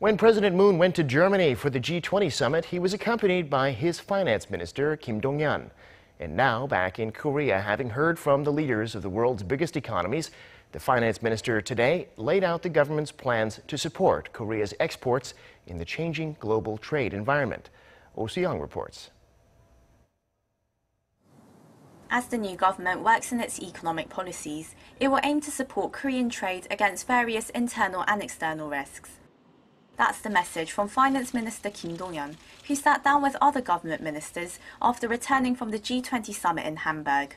When President Moon went to Germany for the G20 summit, he was accompanied by his Finance Minister Kim Dong-yeon. And now, back in Korea, having heard from the leaders of the world's biggest economies, the Finance Minister today laid out the government's plans to support Korea's exports in the changing global trade environment. Soo-young reports. As the new government works on its economic policies, it will aim to support Korean trade against various internal and external risks. That's the message from Finance Minister Kim Dong-yeon, who sat down with other government ministers after returning from the G20 summit in Hamburg.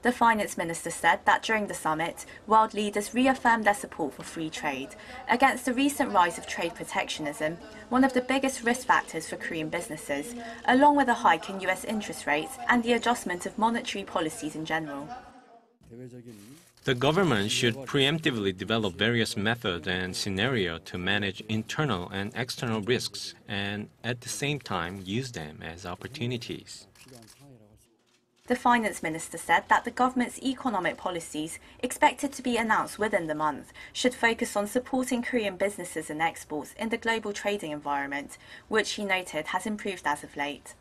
The Finance Minister said that during the summit, world leaders reaffirmed their support for free trade against the recent rise of trade protectionism, one of the biggest risk factors for Korean businesses, along with a hike in US interest rates and the adjustment of monetary policies in general. The government should preemptively develop various methods and scenarios to manage internal and external risks and at the same time use them as opportunities. The Finance Minister said that the government's economic policies, expected to be announced within the month, should focus on supporting Korean businesses and exports in the global trading environment, which he noted has improved as of late.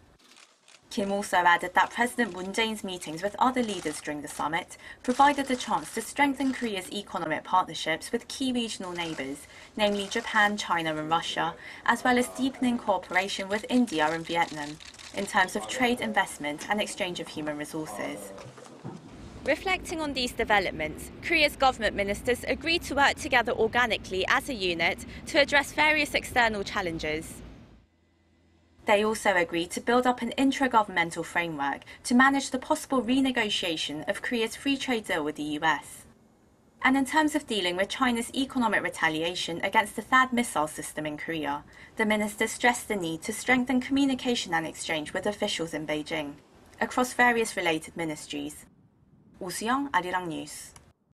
Kim also added that President Moon Jae-in's meetings with other leaders during the summit provided the chance to strengthen Korea's economic partnerships with key regional neighbours, namely Japan, China and Russia, as well as deepening cooperation with India and Vietnam, in terms of trade, investment and exchange of human resources. Reflecting on these developments, Korea's government ministers agreed to work together organically as a unit to address various external challenges. They also agreed to build up an intragovernmental framework to manage the possible renegotiation of Korea's free trade deal with the US. And in terms of dealing with China's economic retaliation against the THAAD missile system in Korea, the ministers stressed the need to strengthen communication and exchange with officials in Beijing, across various related ministries. Soo-young, Arirang News.